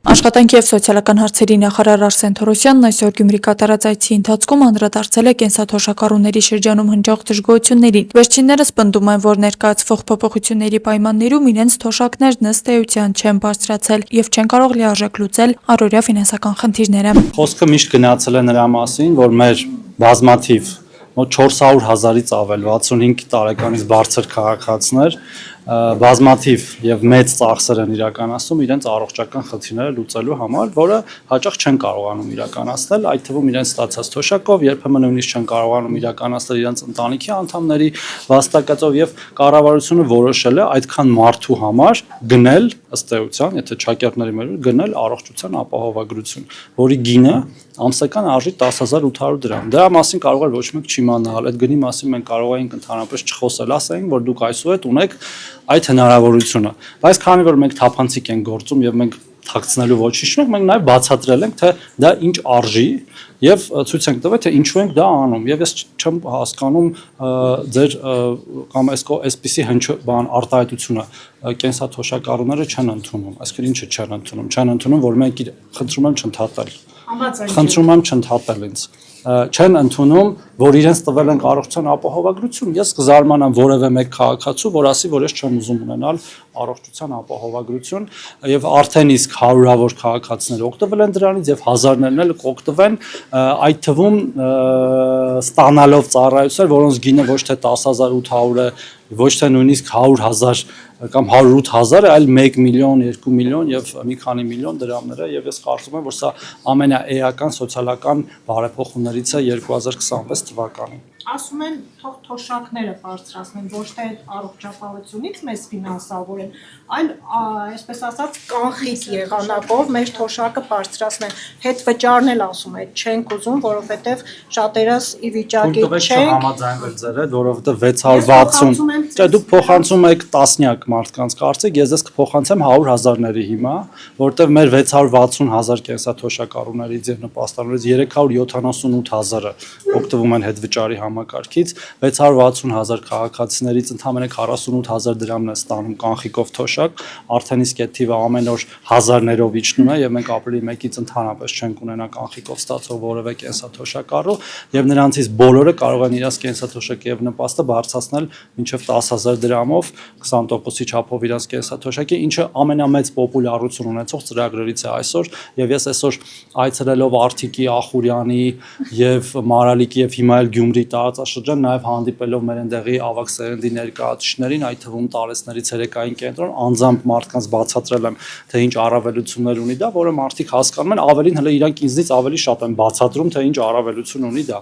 Աշխատանքի և սոցիալական հարցերի նախարար Արսեն Թորոսյանն այսօր Գյումրի կատարած այցի ընթացքում անդրադարձել է կենսաթոշակառուների շրջանում հնչող դժգոհություններին։ Վերջիններս պնդում են, որ ներկայացվող փոփոխությունների պայմաններում իրենց թոշակներն ըստ էության չեն բարձրացել և չեն կարող լիարժեք լուծել առօրյա ֆինանսական խնդիրները։ Խոսքը միշտ գնացել է նրա մասին, որ մեր բազմաթիվ մոտ 400,000-ից ավել 65 տարեկանից բարձր քաղաքացիներ բազմաթիվ եւ մեծ ծախսեր են իրականացնում իրենց առողջական խնդիրները լուծելու համար, որը հաճախ չեն կարողանում իրականացնել, այդ թվում իրենց ստացած թոշակով, երբեմն նույնիսկ չեն կարողանում իրականացնել իրենց ընտանիքի անդամների վաստակածով եւ կառավարությունը որոշել է այդքան մարդու համար գնել ըստ էության, եթե չակերտների մեր գնել առողջության ապահովագրություն, որի գինը ամսական արժի 10,800 դրամ։ Դրա մասին կարող է ոչ մեկ չիմանալ, այդ գնի մասին մենք կարող էինք ընդհանրապես չխոսել, ասենք, որ դուք այսուհետ ունեք այդ հնարավորությունը, բայց քանի որ մենք թափանցիկ ենք գործում եւ մենք թաքցնելու ոչինչ չունենք, մենք նաեւ բացատրել ենք, թե դա ինչ արժի եւ ցույց ենք տվել, թե ինչու ենք դա անում։ Եվ ես չեմ հասկանում ձեր կամ այսպիսի բան արտահայտությունը կենսաթոշակառուները չեն ընդունում։ Այսինքն ինչը չեն ընդունում, չեն ընդունում, որ մենք խնդրում եմ չընդհատել։ Խնդրում եմ չընդհատել ինձ։ Չեն ընդունում, որ իրենց տվել են առողջության ապահովագրություն։ Ես կզարմանամ որևէ մեկ քաղաքացու, որ ասի, որ ես չեմ ուզում ունենալ առողջության ապահովագրություն, եւ արդեն իսկ հարյուրավոր քաղաքացիներ օգտվել են դրանից եւ հազարներն էլ կօգտվեն, այդ թվում ստանալով ծառայություններ, որոնց գինը ոչ թե 10,800 է, ոչ թե նույնիսկ 100,000 կամ 108,000 է, այլ 1 միլիոն, 2 միլիոն եւ մի քանի միլիոն դրամներ է, եւ ես կարծում եմ, որ սա ամենաէական սոցիալական բարեփոխումներից է 2026 թվականին։ Ասում են թող թոշակները բարձրացնեն, ոչ թե առողջապահությունից մեզ ֆինանսավորեն, այլ այսպես ասած կանխիկ եղանակով մեր թոշակը բարձրացնեն։ Հետվճարն էլ ասում է, չենք ուզում, որովհետև շատերս ի վիճակի չենք համաձայնվել ձեր հետ, որովհետև 660, չէ, դուք փոխանցում եք տասնյակ մարդկանց կարծիք, ես դες կփոխանցեմ 100,000-ների հիմա, որովհետև մեր 660,000 կենսաթոշակառուներից եւ նպաստավորներից 378,000-ը օգտվում են հետվճարի համակարգից, 660,000 քաղաքացիներից ընդամենը 48,000 դրամն է ստանում կանխիկով թոշակ, արդեն իսկ այդ թիվը ամեն օր հազարներով իջնում է եւ մենք ապրիլի 1-ից ընդհանրապես չենք ունենա կանխիկով ստացող որևէ կենսաթոշակառու եւ նրանցից բոլորը կարող են իրենց կենսաթոշակի եւ նպաստը բարձրացնել մինչեւ 10,000 դրամով 20%-ի չափով իրենց կենսաթոշակի, ինչը ամենամեծ պոպուլարություն ունեցող ծրագրերից է այսօր եւ ես այսօր այցելելով Արթիկի, Ախուրյանի եւ Մարալիկի եւ հիմա էլ Գյումրի տարածաշրջան նաեւ հանդիպելով մեր այնտեղի ավագ սերնդի ներկայացուցիչներին, այդ թվում տարեցների ցերեկային կենտրոն, անձամբ մարդկանց բացատրել եմ, թե ինչ առավելություններ ունի դա, որը մարդիկ հասկանում են, ավելին հələ իրանք ինձնից ավելի շատ են բացատրում, թե ինչ առավելություն ունի դա։